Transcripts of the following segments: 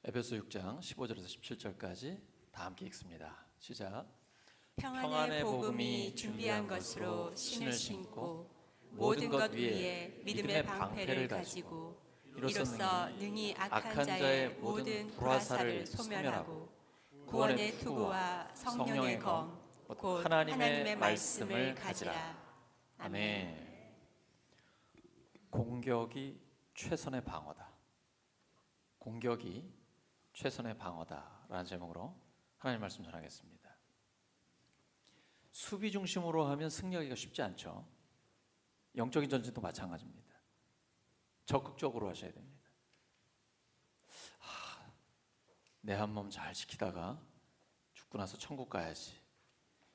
에베소 6장 15절에서 17절까지 다 함께 읽습니다. 시작. 평안의 복음이 준비한 것으로 신을 신고 모든 것 위에 믿음의 방패를 가지고 이로써 능히 악한 자의 모든 불화살을 소멸하고 구원의 투구와 성령의 검 곧 하나님의 말씀을 가지라. 아멘. 공격이 최선의 방어다. 공격이 최선의 방어다라는 제목으로 하나님 말씀 전하겠습니다. 수비 중심으로 하면 승리하기가 쉽지 않죠. 영적인 전쟁도 마찬가지입니다. 적극적으로 하셔야 됩니다. 내 한 몸 잘 지키다가 죽고 나서 천국 가야지.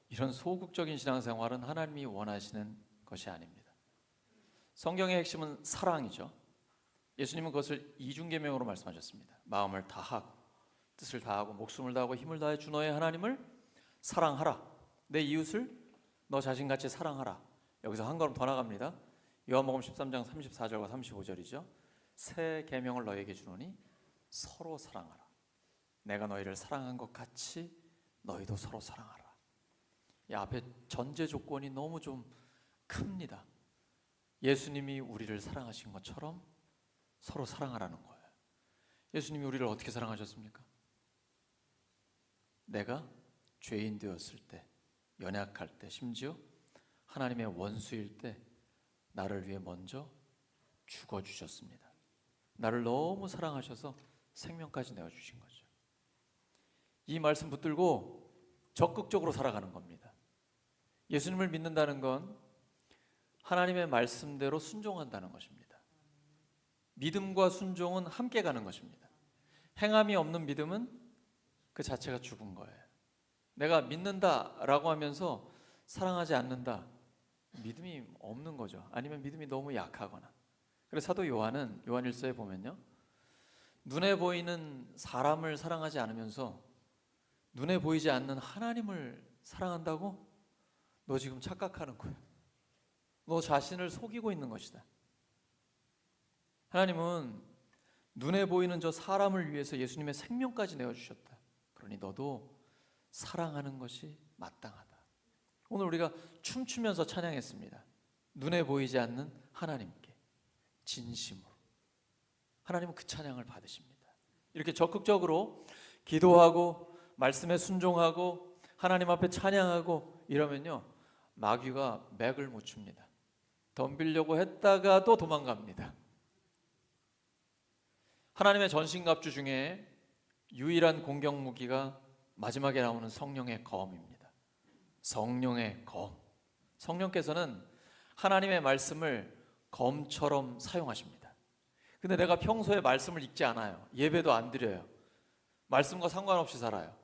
이런 소극적인 신앙생활은 하나님이 원하시는 것이 아닙니다. 성경의 핵심은 사랑이죠. 예수님은 그것을 이중계명으로 말씀하셨습니다. 마음을 다하고 뜻을 다하고 목숨을 다하고 힘을 다해 주 너의 하나님을 사랑하라. 내 이웃을 너 자신같이 사랑하라. 여기서 한 걸음 더 나갑니다. 요한복음 13장 34절과 35절이죠. 새 계명을 너에게 주노니 서로 사랑하라. 내가 너희를 사랑한 것 같이 너희도 서로 사랑하라. 이 앞에 전제 조건이 너무 좀 큽니다. 예수님이 우리를 사랑하신 것처럼 서로 사랑하라는 거예요. 예수님이 우리를 어떻게 사랑하셨습니까? 내가 죄인 되었을 때, 연약할 때, 심지어 하나님의 원수일 때 나를 위해 먼저 죽어주셨습니다. 나를 너무 사랑하셔서 생명까지 내어주신 거죠. 이 말씀 붙들고 적극적으로 살아가는 겁니다. 예수님을 믿는다는 건 하나님의 말씀대로 순종한다는 것입니다. 믿음과 순종은 함께 가는 것입니다. 행함이 없는 믿음은 그 자체가 죽은 거예요. 내가 믿는다라고 하면서 사랑하지 않는다, 믿음이 없는 거죠. 아니면 믿음이 너무 약하거나. 그래서 사도 요한은 요한일서에 보면요, 눈에 보이는 사람을 사랑하지 않으면서 눈에 보이지 않는 하나님을 사랑한다고? 너 지금 착각하는 거예요. 너 자신을 속이고 있는 것이다. 하나님은 눈에 보이는 저 사람을 위해서 예수님의 생명까지 내어주셨다. 그러니 너도 사랑하는 것이 마땅하다. 오늘 우리가 춤추면서 찬양했습니다. 눈에 보이지 않는 하나님께 진심으로. 하나님은 그 찬양을 받으십니다. 이렇게 적극적으로 기도하고 말씀에 순종하고 하나님 앞에 찬양하고 이러면요, 마귀가 맥을 못 춥니다. 덤비려고 했다가도 도망갑니다. 하나님의 전신갑주 중에 유일한 공격 무기가 마지막에 나오는 성령의 검입니다. 성령의 검. 성령께서는 하나님의 말씀을 검처럼 사용하십니다. 근데 내가 평소에 말씀을 읽지 않아요. 예배도 안 드려요. 말씀과 상관없이 살아요.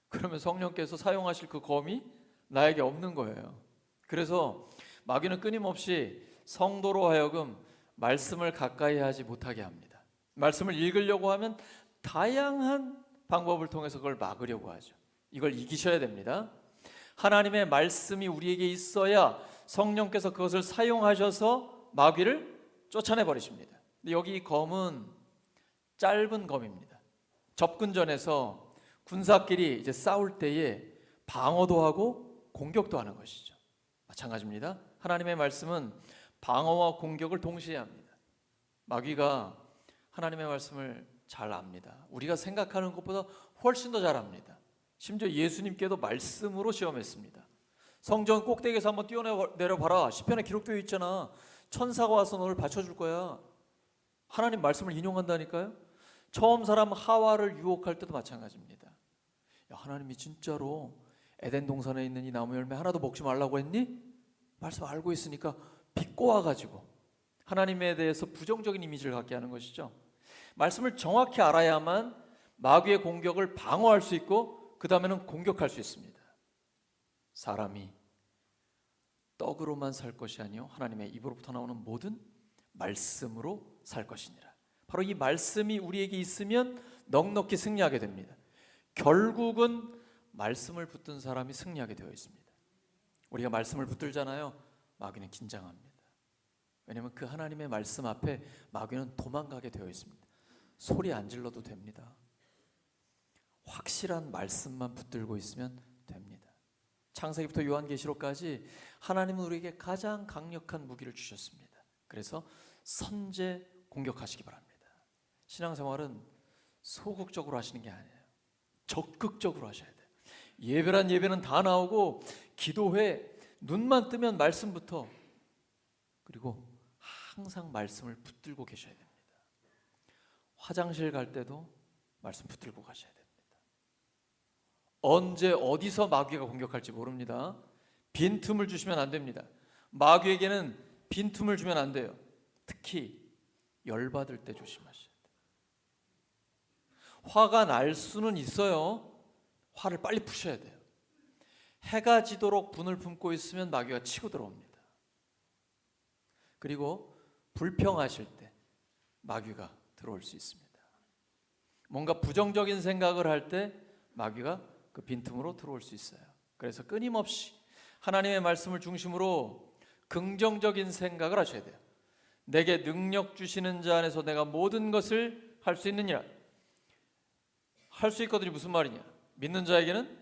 그러면 성령께서 사용하실 그 검이 나에게 없는 거예요. 그래서 마귀는 끊임없이 성도로 하여금 말씀을 가까이 하지 못하게 합니다. 말씀을 읽으려고 하면 다양한 방법을 통해서 그걸 막으려고 하죠. 이걸 이기셔야 됩니다. 하나님의 말씀이 우리에게 있어야 성령께서 그것을 사용하셔서 마귀를 쫓아내 버리십니다. 근데 여기 이 검은 짧은 검입니다. 접근전에서 군사끼리 이제 싸울 때에 방어도 하고 공격도 하는 것이죠. 마찬가지입니다. 하나님의 말씀은 방어와 공격을 동시에 합니다. 마귀가 하나님의 말씀을 잘 압니다. 우리가 생각하는 것보다 훨씬 더 잘 압니다. 심지어 예수님께도 말씀으로 시험했습니다. 성전 꼭대기에서 한번 뛰어내려봐라. 시편에 기록되어 있잖아. 천사가 와서 너를 받쳐줄 거야. 하나님 말씀을 인용한다니까요. 처음 사람 하와를 유혹할 때도 마찬가지입니다. 야, 하나님이 진짜로 에덴 동산에 있는 이 나무 열매 하나도 먹지 말라고 했니? 말씀 알고 있으니까 비꼬아가지고 하나님에 대해서 부정적인 이미지를 갖게 하는 것이죠. 말씀을 정확히 알아야만 마귀의 공격을 방어할 수 있고 그 다음에는 공격할 수 있습니다. 사람이 떡으로만 살 것이 아니요 하나님의 입으로부터 나오는 모든 말씀으로 살 것이니라. 바로 이 말씀이 우리에게 있으면 넉넉히 승리하게 됩니다. 결국은 말씀을 붙든 사람이 승리하게 되어 있습니다. 우리가 말씀을 붙들잖아요. 마귀는 긴장합니다. 왜냐하면 그 하나님의 말씀 앞에 마귀는 도망가게 되어 있습니다. 소리 안 질러도 됩니다. 확실한 말씀만 붙들고 있으면 됩니다. 창세기부터 요한계시록까지 하나님은 우리에게 가장 강력한 무기를 주셨습니다. 그래서 선제 공격하시기 바랍니다. 신앙생활은 소극적으로 하시는 게 아니에요. 적극적으로 하셔야 돼요. 예배란 예배는 다 나오고, 기도회 눈만 뜨면 말씀부터, 그리고 항상 말씀을 붙들고 계셔야 됩니다. 화장실 갈 때도 말씀 붙들고 가셔야 됩니다. 언제 어디서 마귀가 공격할지 모릅니다. 빈틈을 주시면 안 됩니다. 마귀에게는 빈틈을 주면 안 돼요. 특히 열받을 때 조심하셔야 돼요. 화가 날 수는 있어요. 화를 빨리 푸셔야 돼요. 해가 지도록 분을 품고 있으면 마귀가 치고 들어옵니다. 그리고 불평하실 때 마귀가 들어올 수 있습니다. 뭔가 부정적인 생각을 할 때 마귀가 그 빈틈으로 들어올 수 있어요. 그래서 끊임없이 하나님의 말씀을 중심으로 긍정적인 생각을 하셔야 돼요. 내게 능력 주시는 자 안에서 내가 모든 것을 할 수 있느니라. 할 수 있거든요. 무슨 말이냐? 믿는 자에게는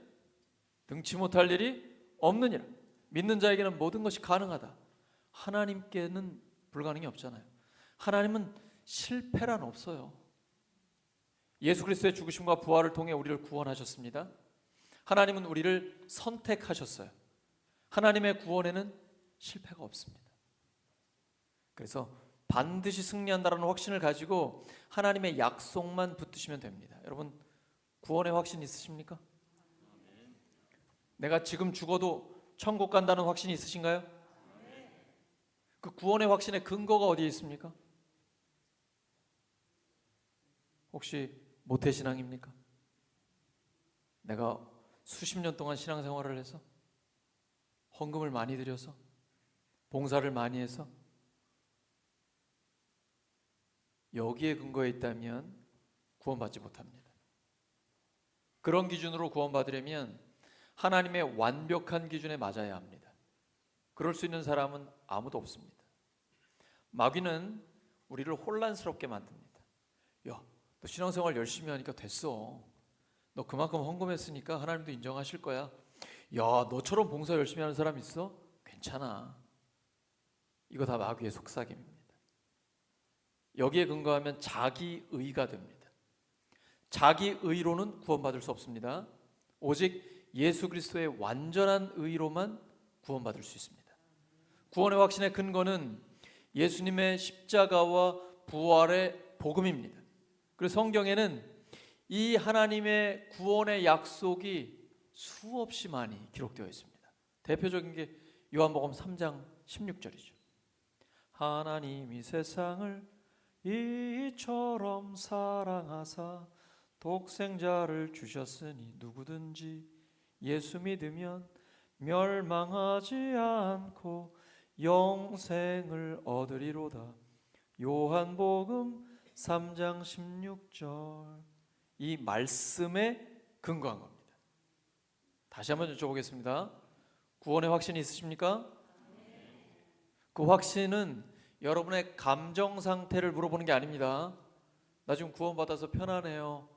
능치 못할 일이 없느니라. 믿는 자에게는 모든 것이 가능하다. 하나님께는 불가능이 없잖아요. 하나님은 실패란 없어요. 예수 그리스도의 죽으심과 부활을 통해 우리를 구원하셨습니다. 하나님은 우리를 선택하셨어요. 하나님의 구원에는 실패가 없습니다. 그래서 반드시 승리한다는 확신을 가지고 하나님의 약속만 붙드시면 됩니다. 여러분, 구원의 확신 있으십니까? 내가 지금 죽어도 천국 간다는 확신이 있으신가요? 그 구원의 확신의 근거가 어디에 있습니까? 혹시 모태신앙입니까? 내가 수십 년 동안 신앙생활을 해서, 헌금을 많이 드려서, 봉사를 많이 해서, 여기에 근거에 있다면 구원받지 못합니다. 그런 기준으로 구원받으려면 하나님의 완벽한 기준에 맞아야 합니다. 그럴 수 있는 사람은 아무도 없습니다. 마귀는 우리를 혼란스럽게 만듭니다. 야, 너 신앙생활 열심히 하니까 됐어. 너 그만큼 헌금했으니까 하나님도 인정하실 거야. 야, 너처럼 봉사 열심히 하는 사람 있어? 괜찮아. 이거 다 마귀의 속삭임입니다. 여기에 근거하면 자기의가 됩니다. 자기의로는 구원받을 수 없습니다. 오직 예수 그리스도의 완전한 의로만 구원받을 수 있습니다. 구원의 확신의 근거는 예수님의 십자가와 부활의 복음입니다. 그래서 성경에는 이 하나님의 구원의 약속이 수없이 많이 기록되어 있습니다. 대표적인 게 요한복음 3장 16절이죠. 하나님이 세상을 이처럼 사랑하사 독생자를 주셨으니 누구든지 예수 믿으면 멸망하지 않고 영생을 얻으리로다. 요한복음 3장 16절. 이 말씀에 근거한 겁니다. 다시 한번 여쭤보겠습니다. 구원의 확신이 있으십니까? 그 확신은 여러분의 감정 상태를 물어보는 게 아닙니다. 나 지금 구원받아서 편안해요.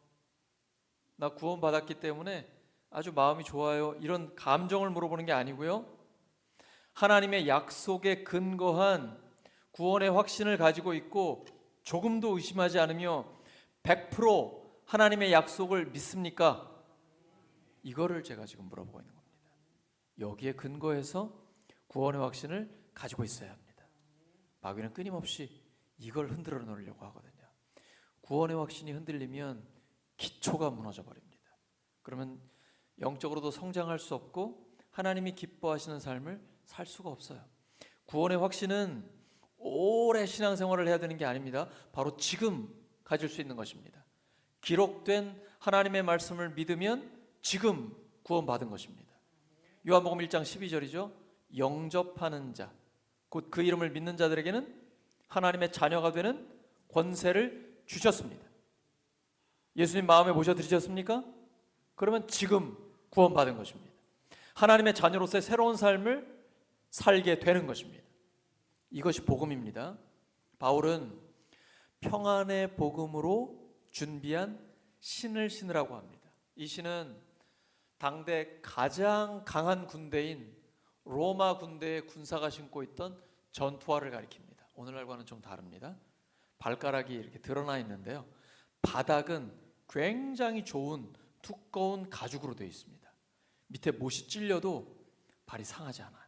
나 구원받았기 때문에 아주 마음이 좋아요. 이런 감정을 물어보는 게 아니고요. 하나님의 약속에 근거한 구원의 확신을 가지고 있고 조금도 의심하지 않으며 100% 하나님의 약속을 믿습니까? 이거를 제가 지금 물어보고 있는 겁니다. 여기에 근거해서 구원의 확신을 가지고 있어야 합니다. 마귀는 끊임없이 이걸 흔들어 놓으려고 하거든요. 구원의 확신이 흔들리면 기초가 무너져 버립니다. 그러면 영적으로도 성장할 수 없고 하나님이 기뻐하시는 삶을 살 수가 없어요. 구원의 확신은 오래 신앙생활을 해야 되는 게 아닙니다. 바로 지금 가질 수 있는 것입니다. 기록된 하나님의 말씀을 믿으면 지금 구원받은 것입니다. 요한복음 1장 12절이죠. 영접하는 자, 곧 그 이름을 믿는 자들에게는 하나님의 자녀가 되는 권세를 주셨습니다. 예수님 마음에 모셔드리셨습니까? 그러면 지금 구원받은 것입니다. 하나님의 자녀로서의 새로운 삶을 살게 되는 것입니다. 이것이 복음입니다. 바울은 평안의 복음으로 준비한 신을 신으라고 합니다. 이 시는 당대 가장 강한 군대인 로마 군대의 군사가 신고 있던 전투화를 가리킵니다. 오늘날과는 좀 다릅니다. 발가락이 이렇게 드러나 있는데요. 바닥은 굉장히 좋은 두꺼운 가죽으로 되어 있습니다. 밑에 못이 찔려도 발이 상하지 않아요.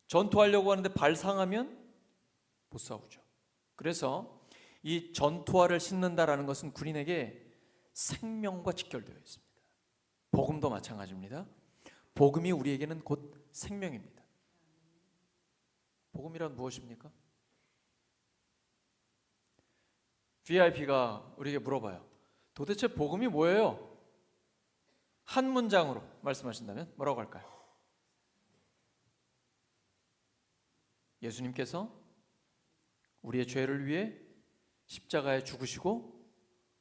전투하려고 하는데 발 상하면 못 싸우죠. 그래서 이 전투화를 신는다라는 것은 군인에게 생명과 직결되어 있습니다. 복음도 마찬가지입니다. 복음이 우리에게는 곧 생명입니다. 복음이란 무엇입니까? VIP가 우리에게 물어봐요. 도대체 복음이 뭐예요? 한 문장으로 말씀하신다면 뭐라고 할까요? 예수님께서 우리의 죄를 위해 십자가에 죽으시고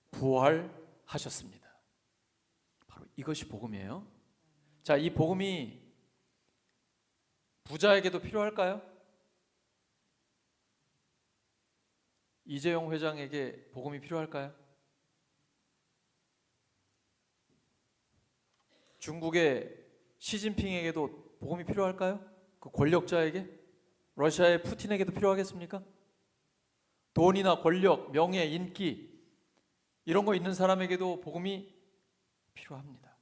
부활하셨습니다. 바로 이것이 복음이에요. 자, 이 복음이 부자에게도 필요할까요? 이재용 회장에게 복음이 필요할까요? 중국의 시진핑에게도 복음이 필요할까요? 그 권력자에게? 러시아의 푸틴에게도 필요하겠습니까? 돈이나 권력, 명예, 인기 이런 거 있는 사람에게도 복음이 필요합니다.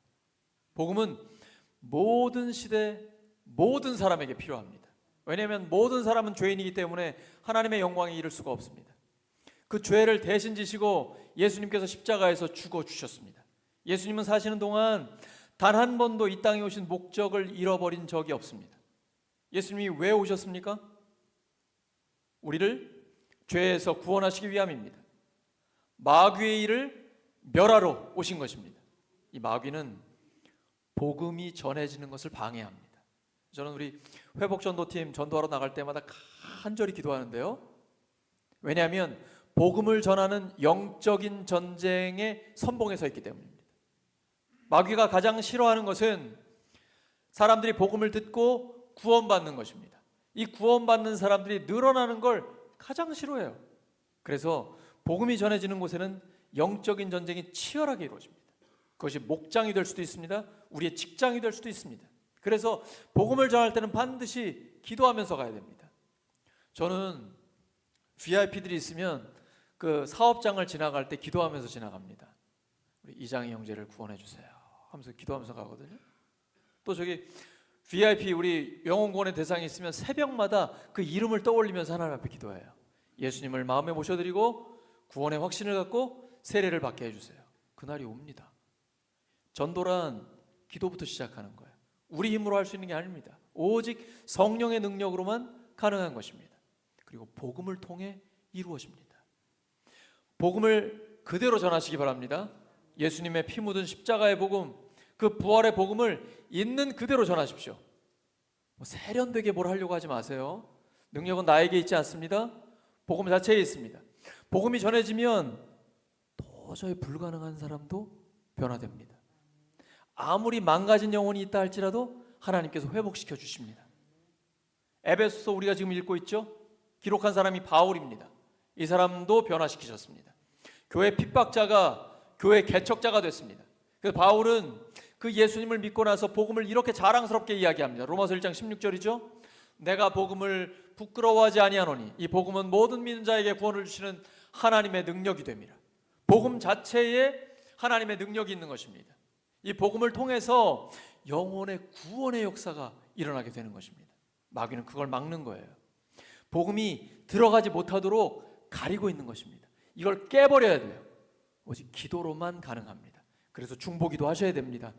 복음은 모든 시대, 모든 사람에게 필요합니다. 왜냐하면 모든 사람은 죄인이기 때문에 하나님의 영광에 이를 수가 없습니다. 그 죄를 대신 지시고 예수님께서 십자가에서 죽어주셨습니다. 예수님은 사시는 동안 단 한 번도 이 땅에 오신 목적을 잃어버린 적이 없습니다. 예수님이 왜 오셨습니까? 우리를 죄에서 구원하시기 위함입니다. 마귀의 일을 멸하러 오신 것입니다. 이 마귀는 복음이 전해지는 것을 방해합니다. 저는 우리 회복전도팀 전도하러 나갈 때마다 간절히 기도하는데요. 왜냐하면 복음을 전하는 영적인 전쟁의 선봉에 서 있기 때문입니다. 마귀가 가장 싫어하는 것은 사람들이 복음을 듣고 구원받는 것입니다. 이 구원받는 사람들이 늘어나는 걸 가장 싫어해요. 그래서 복음이 전해지는 곳에는 영적인 전쟁이 치열하게 이루어집니다. 그것이 목장이 될 수도 있습니다. 우리의 직장이 될 수도 있습니다. 그래서 복음을 전할 때는 반드시 기도하면서 가야 됩니다. 저는 VIP들이 있으면 그 사업장을 지나갈 때 기도하면서 지나갑니다. 우리 이장희 형제를 구원해 주세요 하면서 기도하면서 가거든요. 또 저기 VIP 우리 영혼구원의 대상이 있으면 새벽마다 그 이름을 떠올리면서 하나님 앞에 기도해요. 예수님을 마음에 모셔드리고 구원의 확신을 갖고 세례를 받게 해주세요. 그날이 옵니다. 전도란 기도부터 시작하는 거예요. 우리 힘으로 할 수 있는 게 아닙니다. 오직 성령의 능력으로만 가능한 것입니다. 그리고 복음을 통해 이루어집니다. 복음을 그대로 전하시기 바랍니다. 예수님의 피 묻은 십자가의 복음, 그 부활의 복음을 있는 그대로 전하십시오. 세련되게 뭘 하려고 하지 마세요. 능력은 나에게 있지 않습니다. 복음 자체에 있습니다. 복음이 전해지면 도저히 불가능한 사람도 변화됩니다. 아무리 망가진 영혼이 있다 할지라도 하나님께서 회복시켜 주십니다. 에베소서 우리가 지금 읽고 있죠? 기록한 사람이 바울입니다. 이 사람도 변화시키셨습니다. 교회 핍박자가 교회 개척자가 됐습니다. 그래서 바울은 그 예수님을 믿고 나서 복음을 이렇게 자랑스럽게 이야기합니다. 로마서 1장 16절이죠. 내가 복음을 부끄러워하지 아니하노니 이 복음은 모든 믿는 자에게 구원을 주시는 하나님의 능력이 됩니다. 복음 자체에 하나님의 능력이 있는 것입니다. 이 복음을 통해서 영혼의 구원의 역사가 일어나게 되는 것입니다. 마귀는 그걸 막는 거예요. 복음이 들어가지 못하도록 가리고 있는 것입니다. 이걸 깨버려야 돼요. 오직 기도로만 가능합니다. 그래서 중보기도 하셔야 됩니다.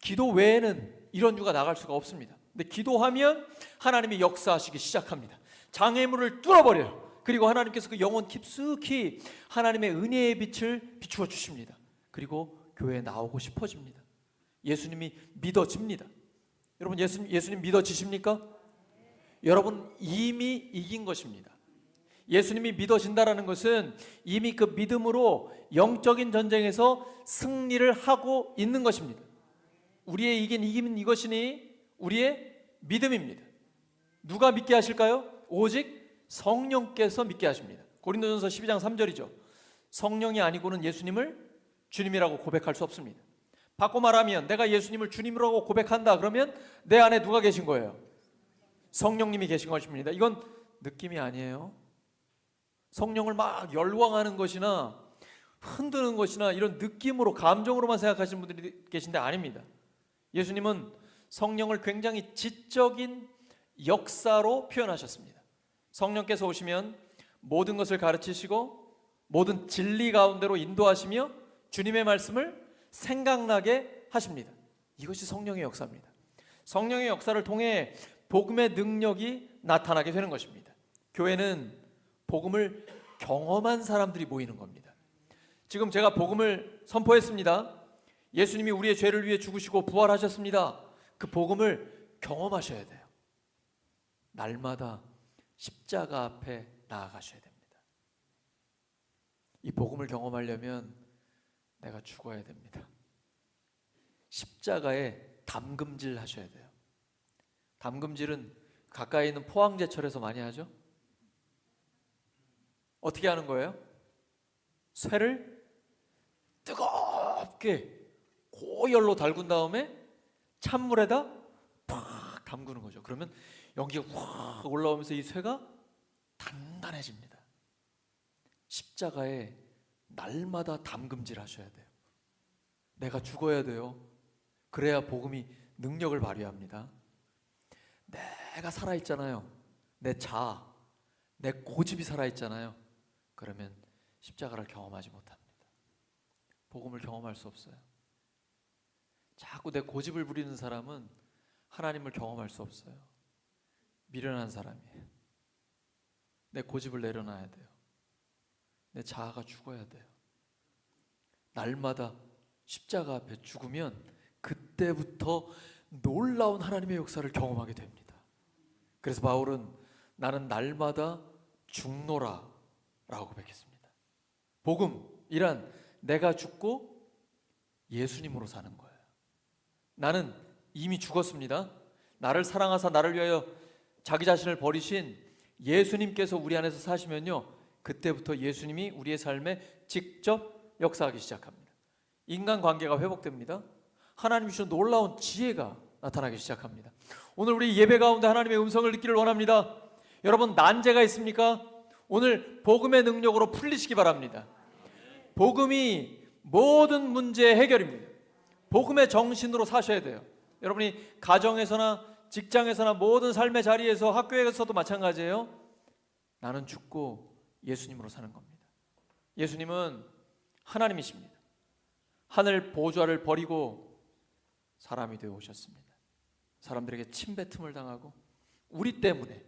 기도 외에는 이런 유가 나갈 수가 없습니다. 근데 기도하면 하나님이 역사하시기 시작합니다. 장애물을 뚫어버려요. 그리고 하나님께서 그 영혼 깊숙이 하나님의 은혜의 빛을 비추어 주십니다. 그리고 교회에 나오고 싶어집니다. 예수님이 믿어집니다. 여러분 예수님 믿어지십니까? 여러분 이미 이긴 것입니다. 예수님이 믿어진다라는 것은 이미 그 믿음으로 영적인 전쟁에서 승리를 하고 있는 것입니다. 우리의 이기는 이것이니 우리의 믿음입니다. 누가 믿게 하실까요? 오직 성령께서 믿게 하십니다. 고린도전서 12장 3절이죠. 성령이 아니고는 예수님을 주님이라고 고백할 수 없습니다. 바꿔 말하면 내가 예수님을 주님으로 고백한다 그러면 내 안에 누가 계신 거예요? 성령님이 계신 것입니다. 이건 느낌이 아니에요. 성령을 막 열광하는 것이나 흔드는 것이나 이런 느낌으로 감정으로만 생각하시는 분들이 계신데 아닙니다. 예수님은 성령을 굉장히 지적인 역사로 표현하셨습니다. 성령께서 오시면 모든 것을 가르치시고 모든 진리 가운데로 인도하시며 주님의 말씀을 생각나게 하십니다. 이것이 성령의 역사입니다. 성령의 역사를 통해 복음의 능력이 나타나게 되는 것입니다. 교회는 복음을 경험한 사람들이 모이는 겁니다. 지금 제가 복음을 선포했습니다. 예수님이 우리의 죄를 위해 죽으시고 부활하셨습니다. 그 복음을 경험하셔야 돼요. 날마다 십자가 앞에 나아가셔야 됩니다. 이 복음을 경험하려면 내가 죽어야 됩니다. 십자가에 담금질 하셔야 돼요. 담금질은 가까이 있는 포항제철에서 많이 하죠. 어떻게 하는 거예요? 쇠를 뜨겁게 고열로 달군 다음에 찬물에다 팍 담그는 거죠. 그러면 연기가 확 올라오면서 이 쇠가 단단해집니다. 십자가에 날마다 담금질 하셔야 돼요. 내가 죽어야 돼요. 그래야 복음이 능력을 발휘합니다. 내가 살아있잖아요. 내 자아, 내 고집이 살아있잖아요. 그러면 십자가를 경험하지 못합니다. 복음을 경험할 수 없어요. 자꾸 내 고집을 부리는 사람은 하나님을 경험할 수 없어요. 미련한 사람이에요. 내 고집을 내려놔야 돼요. 내 자아가 죽어야 돼요. 날마다 십자가 앞에 죽으면 그때부터 놀라운 하나님의 역사를 경험하게 됩니다. 그래서 바울은 나는 날마다 죽노라 라고 고백했습니다. 복음이란 내가 죽고 예수님으로 사는 거예요. 나는 이미 죽었습니다. 나를 사랑하사 나를 위하여 자기 자신을 버리신 예수님께서 우리 안에서 사시면요, 그때부터 예수님이 우리의 삶에 직접 역사하기 시작합니다. 인간관계가 회복됩니다. 하나님이 주신 놀라운 지혜가 나타나기 시작합니다. 오늘 우리 예배 가운데 하나님의 음성을 듣기를 원합니다. 여러분, 난제가 있습니까? 오늘 복음의 능력으로 풀리시기 바랍니다. 복음이 모든 문제의 해결입니다. 복음의 정신으로 사셔야 돼요. 여러분이 가정에서나 직장에서나 모든 삶의 자리에서 학교에서도 마찬가지예요. 나는 죽고 예수님으로 사는 겁니다. 예수님은 하나님이십니다. 하늘 보좌를 버리고 사람이 되어 오셨습니다. 사람들에게 침뱉음을 당하고 우리 때문에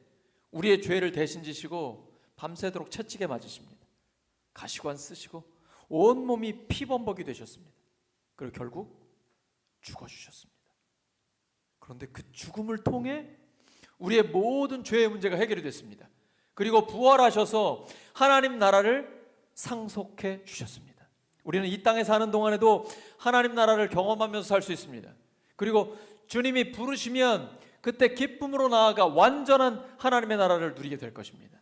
우리의 죄를 대신 지시고 밤새도록 채찍에 맞으십니다. 가시관 쓰시고 온몸이 피범벅이 되셨습니다. 그리고 결국 죽어주셨습니다. 그런데 그 죽음을 통해 우리의 모든 죄의 문제가 해결이 됐습니다. 그리고 부활하셔서 하나님 나라를 상속해 주셨습니다. 우리는 이 땅에 사는 동안에도 하나님 나라를 경험하면서 살 수 있습니다. 그리고 주님이 부르시면 그때 기쁨으로 나아가 완전한 하나님의 나라를 누리게 될 것입니다.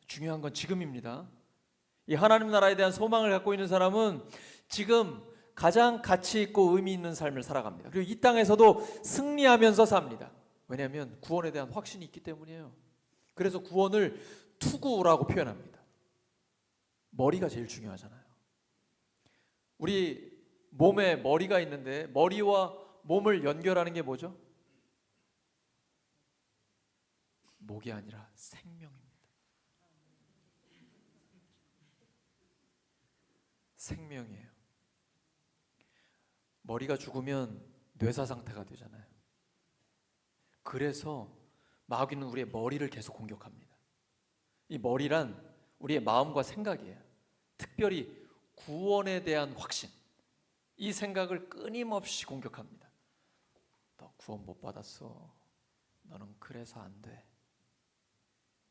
중요한 건 지금입니다. 이 하나님 나라에 대한 소망을 갖고 있는 사람은 지금 가장 가치 있고 의미 있는 삶을 살아갑니다. 그리고 이 땅에서도 승리하면서 삽니다. 왜냐하면 구원에 대한 확신이 있기 때문이에요. 그래서 구원을 투구라고 표현합니다. 머리가 제일 중요하잖아요. 우리 몸에 머리가 있는데 머리와 몸을 연결하는 게 뭐죠? 목이 아니라 생명입니다. 생명이에요. 머리가 죽으면 뇌사 상태가 되잖아요. 그래서 마귀는 우리의 머리를 계속 공격합니다. 이 머리란 우리의 마음과 생각이에요. 특별히 구원에 대한 확신, 이 생각을 끊임없이 공격합니다. 너 구원 못 받았어. 너는 그래서 안 돼.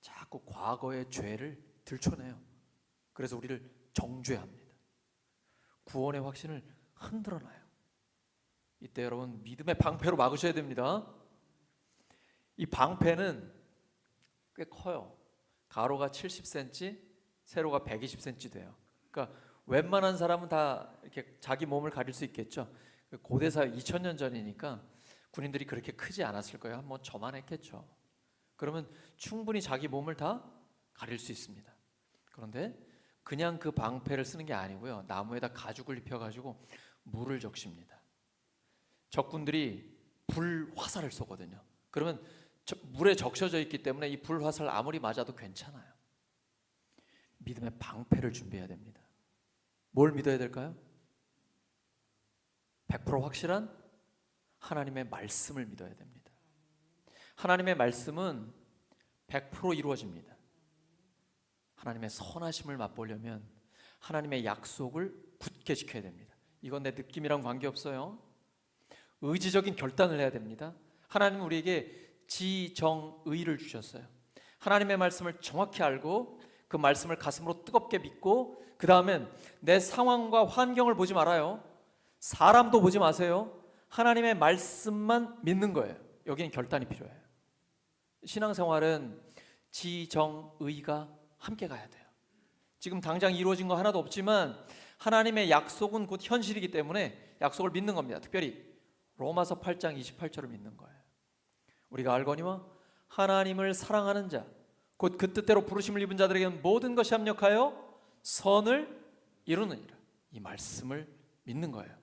자꾸 과거의 죄를 들춰내요. 그래서 우리를 정죄합니다. 구원의 확신을 흔들어놔요. 이때 여러분 믿음의 방패로 막으셔야 됩니다. 이 방패는 꽤 커요. 가로가 70cm, 세로가 120cm 돼요. 그러니까 웬만한 사람은 다 이렇게 자기 몸을 가릴 수 있겠죠. 고대사 2000년 전이니까 군인들이 그렇게 크지 않았을 거예요. 한번 저만했겠죠. 그러면 충분히 자기 몸을 다 가릴 수 있습니다. 그런데 그냥 그 방패를 쓰는 게 아니고요. 나무에다 가죽을 입혀가지고 물을 적십니다. 적군들이 불 화살을 쏘거든요. 그러면 물에 적셔져 있기 때문에 이 불 화살 아무리 맞아도 괜찮아요. 믿음의 방패를 준비해야 됩니다. 뭘 믿어야 될까요? 100% 확실한 하나님의 말씀을 믿어야 됩니다. 하나님의 말씀은 100% 이루어집니다. 하나님의 선하심을 맛보려면 하나님의 약속을 굳게 지켜야 됩니다. 이건 내 느낌이랑 관계없어요. 의지적인 결단을 해야 됩니다. 하나님은 우리에게 지정의를 주셨어요. 하나님의 말씀을 정확히 알고 그 말씀을 가슴으로 뜨겁게 믿고 그 다음엔 내 상황과 환경을 보지 말아요. 사람도 보지 마세요. 하나님의 말씀만 믿는 거예요. 여기는 결단이 필요해요. 신앙생활은 지정의가 함께 가야 돼요. 지금 당장 이루어진 거 하나도 없지만 하나님의 약속은 곧 현실이기 때문에 약속을 믿는 겁니다. 특별히 로마서 8장 28절을 믿는 거예요. 우리가 알거니와 하나님을 사랑하는 자 곧 그 뜻대로 부르심을 입은 자들에게는 모든 것이 합력하여 선을 이루느니라. 이 말씀을 믿는 거예요.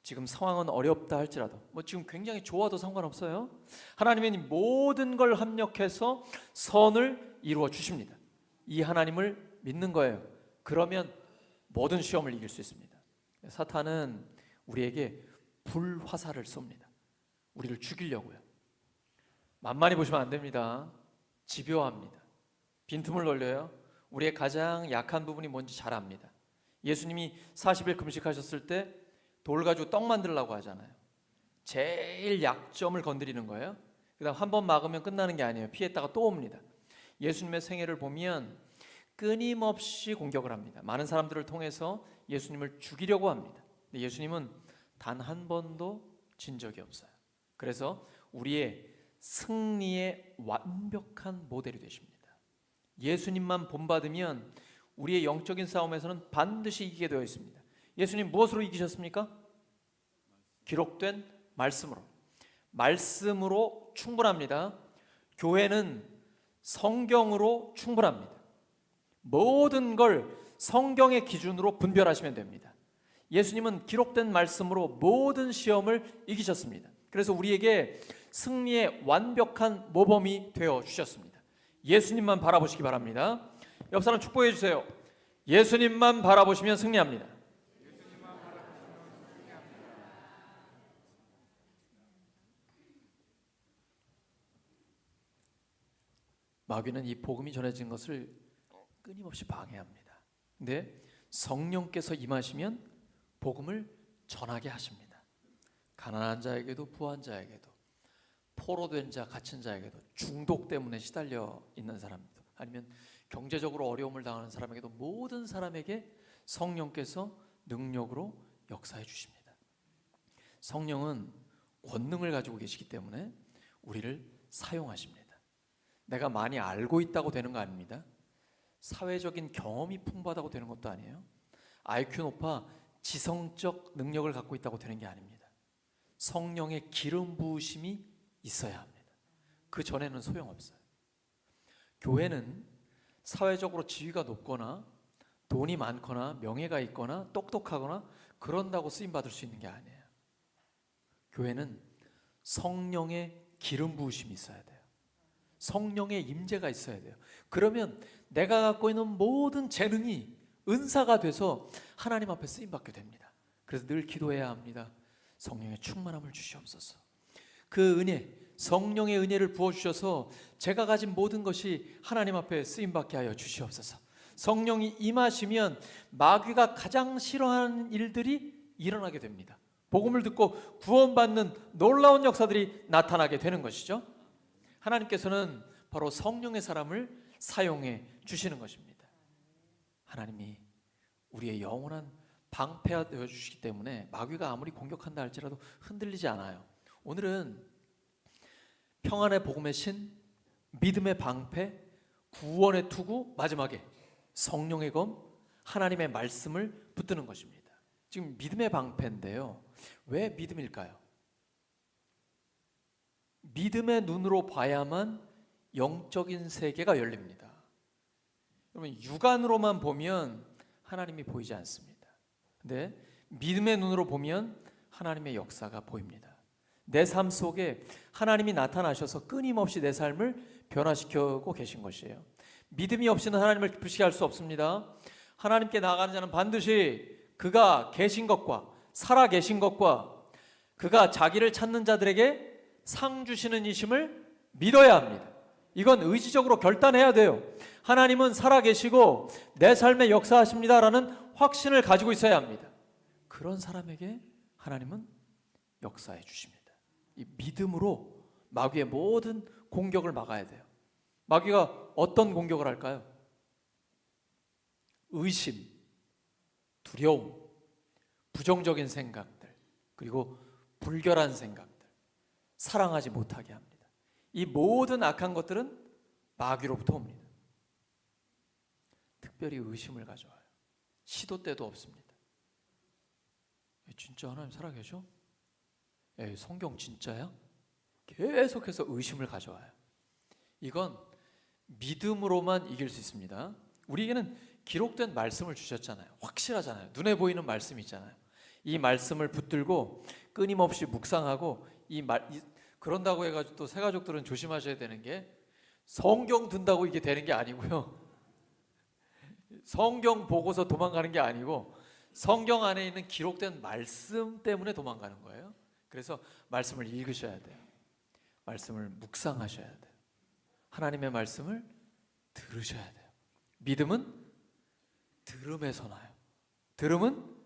지금 상황은 어렵다 할지라도 지금 굉장히 좋아도 상관없어요. 하나님은 모든 걸 합력해서 선을 이루어 주십니다. 이 하나님을 믿는 거예요. 그러면 모든 시험을 이길 수 있습니다. 사탄은 우리에게 불화살을 쏩니다. 우리를 죽이려고요. 만만히 보시면 안 됩니다. 집요합니다. 빈틈을 놀려요. 우리의 가장 약한 부분이 뭔지 잘 압니다. 예수님이 40일 금식하셨을 때 돌 가지고 떡 만들려고 하잖아요. 제일 약점을 건드리는 거예요. 그다음 한 번 막으면 끝나는 게 아니에요. 피했다가 또 옵니다. 예수님의 생애를 보면 끊임없이 공격을 합니다. 많은 사람들을 통해서 예수님을 죽이려고 합니다. 근데 예수님은 단 한 번도 진 적이 없어요. 그래서 우리의 승리의 완벽한 모델이 되십니다. 예수님만 본받으면 우리의 영적인 싸움에서는 반드시 이기게 되어 있습니다. 예수님 무엇으로 이기셨습니까? 기록된 말씀으로. 말씀으로 충분합니다. 교회는 성경으로 충분합니다. 모든 걸 성경의 기준으로 분별하시면 됩니다. 예수님은 기록된 말씀으로 모든 시험을 이기셨습니다. 그래서 우리에게 승리의 완벽한 모범이 되어 주셨습니다. 예수님만 바라보시기 바랍니다. 옆 사람 축복해 주세요. 예수님만 바라보시면 승리합니다. 마귀는 이 복음이 전해진 것을 끊임없이 방해합니다. 근데 성령께서 임하시면 복음을 전하게 하십니다. 가난한 자에게도 부한 자에게도 포로된 자, 갇힌 자에게도 중독 때문에 시달려 있는 사람도 아니면 경제적으로 어려움을 당하는 사람에게도 모든 사람에게 성령께서 능력으로 역사해 주십니다. 성령은 권능을 가지고 계시기 때문에 우리를 사용하십니다. 내가 많이 알고 있다고 되는 거 아닙니다. 사회적인 경험이 풍부하다고 되는 것도 아니에요. IQ 높아 지성적 능력을 갖고 있다고 되는 게 아닙니다. 성령의 기름 부으심이 있어야 합니다. 그 전에는 소용없어요. 교회는 사회적으로 지위가 높거나 돈이 많거나 명예가 있거나 똑똑하거나 그런다고 쓰임받을 수 있는 게 아니에요. 교회는 성령의 기름 부으심이 있어야 돼요. 성령의 임재가 있어야 돼요. 그러면 내가 갖고 있는 모든 재능이 은사가 돼서 하나님 앞에 쓰임받게 됩니다. 그래서 늘 기도해야 합니다. 성령의 충만함을 주시옵소서. 그 은혜, 성령의 은혜를 부어주셔서 제가 가진 모든 것이 하나님 앞에 쓰임받게 하여 주시옵소서. 성령이 임하시면 마귀가 가장 싫어하는 일들이 일어나게 됩니다. 복음을 듣고 구원받는 놀라운 역사들이 나타나게 되는 것이죠. 하나님께서는 바로 성령의 사람을 사용해 주시는 것입니다. 하나님이 우리의 영원한 방패가 되어 주시기 때문에 마귀가 아무리 공격한다 할지라도 흔들리지 않아요. 오늘은 평안의 복음의 신, 믿음의 방패, 구원의 투구, 마지막에 성령의 검, 하나님의 말씀을 붙드는 것입니다. 지금 믿음의 방패인데요. 왜 믿음일까요? 믿음의 눈으로 봐야만 영적인 세계가 열립니다. 여러분, 육안으로만 보면 하나님이 보이지 않습니다. 근데 믿음의 눈으로 보면 하나님의 역사가 보입니다. 내 삶 속에 하나님이 나타나셔서 끊임없이 내 삶을 변화시키고 계신 것이에요. 믿음이 없이는 하나님을 기쁘시게 할 수 없습니다. 하나님께 나아가는 자는 반드시 그가 계신 것과 살아 계신 것과 그가 자기를 찾는 자들에게 상 주시는 이심을 믿어야 합니다. 이건 의지적으로 결단해야 돼요. 하나님은 살아 계시고 내 삶에 역사하십니다라는 확신을 가지고 있어야 합니다. 그런 사람에게 하나님은 역사해 주십니다. 이 믿음으로 마귀의 모든 공격을 막아야 돼요. 마귀가 어떤 공격을 할까요? 의심, 두려움, 부정적인 생각들, 그리고 불결한 생각들, 사랑하지 못하게 합니다. 이 모든 악한 것들은 마귀로부터 옵니다. 특별히 의심을 가져와요. 시도 때도 없습니다. 진짜 하나님 살아계셔? 성경 진짜야? 계속해서 의심을 가져와요. 이건 믿음으로만 이길 수 있습니다. 우리에게는 기록된 말씀을 주셨잖아요. 확실하잖아요. 눈에 보이는 말씀이 있잖아요. 이 말씀을 붙들고 끊임없이 묵상하고 그런다고 해가지고 또 새가족들은 조심하셔야 되는 게 성경 든다고 이게 되는 게 아니고요. 성경 보고서 도망가는 게 아니고 성경 안에 있는 기록된 말씀 때문에 도망가는 거예요. 그래서 말씀을 읽으셔야 돼요. 말씀을 묵상하셔야 돼요. 하나님의 말씀을 들으셔야 돼요. 믿음은 들음에서 나요. 들음은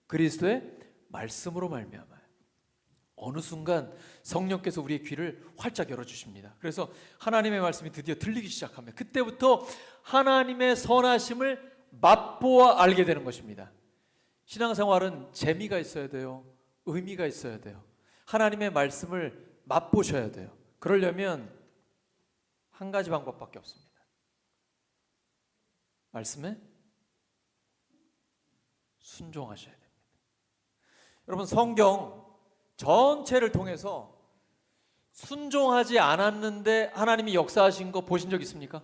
그리스도의 말씀으로 말미암아요. 어느 순간 성령께서 우리의 귀를 활짝 열어주십니다. 그래서 하나님의 말씀이 드디어 들리기 시작합니다. 그때부터 하나님의 선하심을 맛보아 알게 되는 것입니다. 신앙생활은 재미가 있어야 돼요. 의미가 있어야 돼요. 하나님의 말씀을 맛보셔야 돼요. 그러려면 한 가지 방법밖에 없습니다. 말씀에 순종하셔야 됩니다. 여러분, 성경 전체를 통해서 순종하지 않았는데 하나님이 역사하신 거 보신 적 있습니까?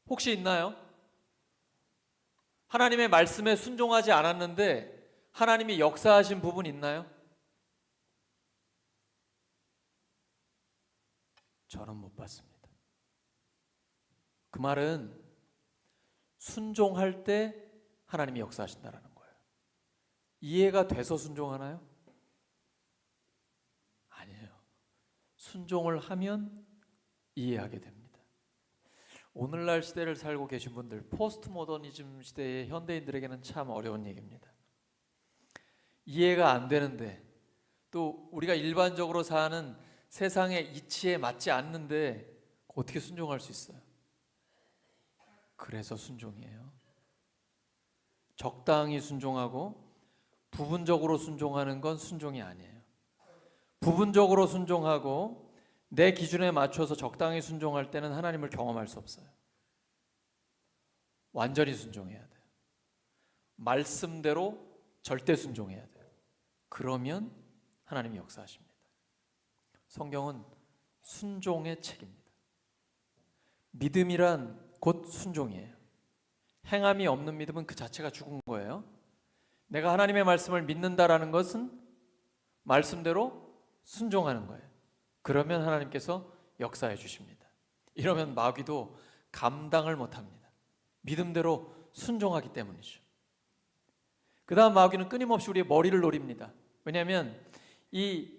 혹시 있나요? 하나님의 말씀에 순종하지 않았는데 하나님이 역사하신 부분 있나요? 저는 못 봤습니다. 그 말은 순종할 때 하나님이 역사하신다라는 거예요. 이해가 돼서 순종하나요? 아니에요. 순종을 하면 이해하게 됩니다. 오늘날 시대를 살고 계신 분들, 포스트 모더니즘 시대의 현대인들에게는 참 어려운 얘기입니다. 이해가 안 되는데 또 우리가 일반적으로 사는 세상의 이치에 맞지 않는데 어떻게 순종할 수 있어요? 그래서 순종이에요. 적당히 순종하고 부분적으로 순종하는 건 순종이 아니에요. 부분적으로 순종하고 내 기준에 맞춰서 적당히 순종할 때는 하나님을 경험할 수 없어요. 완전히 순종해야 돼요. 말씀대로 절대 순종해야 돼요. 그러면 하나님이 역사하십니다. 성경은 순종의 책입니다. 믿음이란 곧 순종이에요. 행함이 없는 믿음은 그 자체가 죽은 거예요. 내가 하나님의 말씀을 믿는다라는 것은 말씀대로 순종하는 거예요. 그러면 하나님께서 역사해 주십니다. 이러면 마귀도 감당을 못합니다. 믿음대로 순종하기 때문이죠. 그 다음 마귀는 끊임없이 우리의 머리를 노립니다. 왜냐하면 이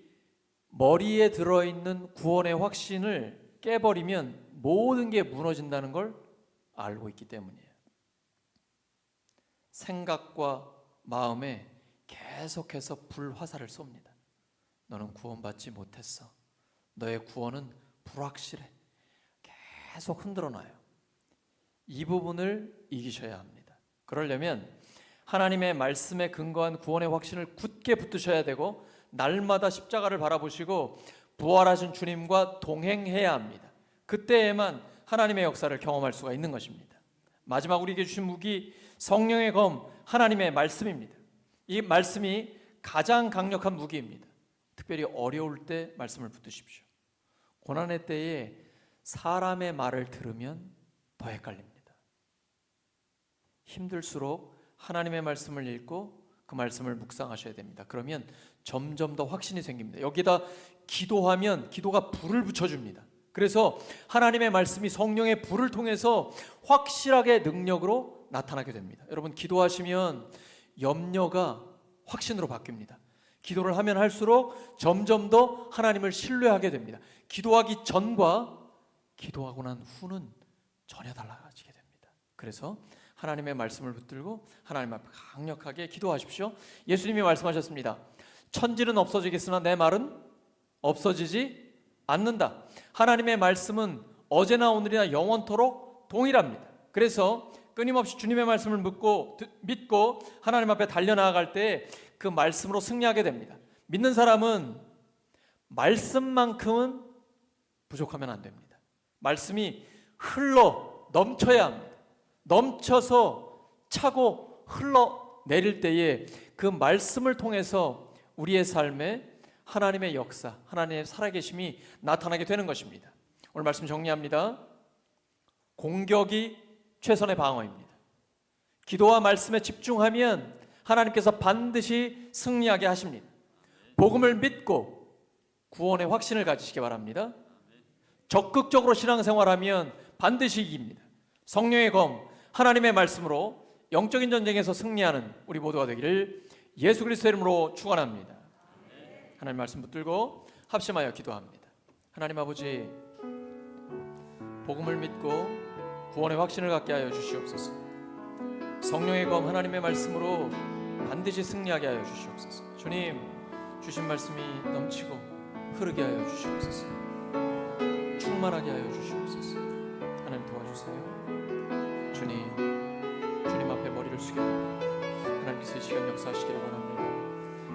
머리에 들어있는 구원의 확신을 깨버리면 모든 게 무너진다는 걸 알고 있기 때문이에요. 생각과 마음에 계속해서 불화살을 쏩니다. 너는 구원받지 못했어. 너의 구원은 불확실해. 계속 흔들어놔요. 이 부분을 이기셔야 합니다. 그러려면 하나님의 말씀에 근거한 구원의 확신을 굳게 붙드셔야 되고 날마다 십자가를 바라보시고 부활하신 주님과 동행해야 합니다. 그때에만 하나님의 역사를 경험할 수가 있는 것입니다. 마지막 우리에게 주신 무기 성령의 검 하나님의 말씀입니다. 이 말씀이 가장 강력한 무기입니다. 특별히 어려울 때 말씀을 붙드십시오. 고난의 때에 사람의 말을 들으면 더 헷갈립니다. 힘들수록 하나님의 말씀을 읽고 그 말씀을 묵상하셔야 됩니다. 그러면 점점 더 확신이 생깁니다. 여기다 기도하면 기도가 불을 붙여줍니다. 그래서 하나님의 말씀이 성령의 불을 통해서 확실하게 능력으로 나타나게 됩니다. 여러분, 기도하시면 염려가 확신으로 바뀝니다. 기도를 하면 할수록 점점 더 하나님을 신뢰하게 됩니다. 기도하기 전과 기도하고 난 후는 전혀 달라지게 됩니다. 그래서 하나님의 말씀을 붙들고 하나님 앞에 강력하게 기도하십시오. 예수님이 말씀하셨습니다. 천지는 없어지겠으나 내 말은 없어지지 않는다. 하나님의 말씀은 어제나 오늘이나 영원토록 동일합니다. 그래서 끊임없이 주님의 말씀을 믿고 하나님 앞에 달려나아갈 때 그 말씀으로 승리하게 됩니다. 믿는 사람은 말씀만큼은 부족하면 안 됩니다. 말씀이 흘러 넘쳐야 합니다. 넘쳐서 차고 흘러내릴 때에 그 말씀을 통해서 우리의 삶에 하나님의 역사, 하나님의 살아계심이 나타나게 되는 것입니다. 오늘 말씀 정리합니다. 공격이 최선의 방어입니다. 기도와 말씀에 집중하면 하나님께서 반드시 승리하게 하십니다. 복음을 믿고 구원의 확신을 가지시기 바랍니다. 적극적으로 신앙생활하면 반드시 이깁니다. 성령의 검, 하나님의 말씀으로 영적인 전쟁에서 승리하는 우리 모두가 되기를 예수 그리스도의 이름으로 축원합니다. 하나님 말씀 붙들고 합심하여 기도합니다. 하나님 아버지, 복음을 믿고 구원의 확신을 갖게 하여 주시옵소서. 성령의 검 하나님의 말씀으로 반드시 승리하게 하여 주시옵소서. 주님, 주신 말씀이 넘치고 흐르게 하여 주시옵소서. 충만하게 하여 주시옵소서. 하나님 도와주세요. 주님 앞에 머리를 숙여봅니다. 하나님께서 이 시간 역사하시기를 원합니다.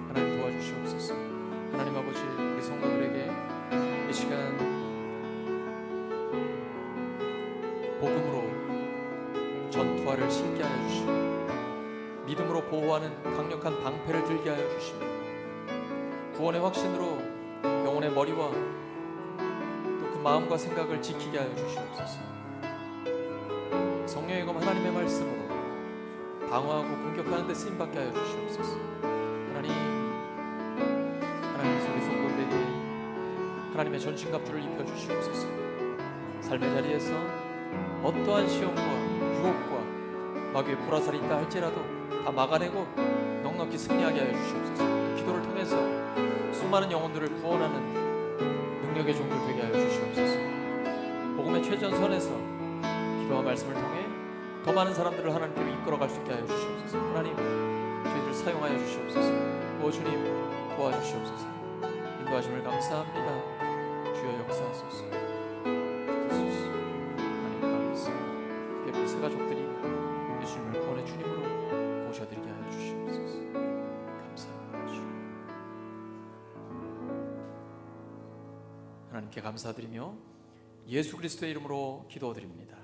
하나님 도와주시옵소서. 하나님 아버지, 우리 성도들에게 이 시간 복음으로 전투화를 신게 하여 주시고 믿음으로 보호하는 강력한 방패를 들게 하여 주시고 구원의 확신으로 영혼의 머리와 또 그 마음과 생각을 지키게 하여 주시옵소서. 성령의 검 하나님의 말씀으로 방어하고 공격하는 데 쓰임받게 하여 주시옵소서. 하나님 우리 성도들에게 하나님의 전신갑주를 입혀주시옵소서. 삶의 자리에서 어떠한 시험과 유혹과 마귀의 불화살이 있다 할지라도 다 막아내고 넉넉히 승리하게 하여 주시옵소서. 기도를 통해서 수많은 영혼들을 구원하는 능력의 종들 되게 하여 주시옵소서. 복음의 최전선에서 기도와 말씀을 통해 더 많은 사람들을 하나님께로 이끌어갈 수 있게 하여 주시옵소서. 하나님, 저희들을 사용하여 주시옵소서. 오 주님, 도와주시옵소서. 인도하심을 감사합니다. 주여 역사하소서. 하나님 감사합니다. 특별히 새 가족들이 예수님을 구원의 주님으로 모셔드리게 하여 주시옵소서. 감사합니다. 주 하나님께 감사드리며 예수 그리스도의 이름으로 기도드립니다.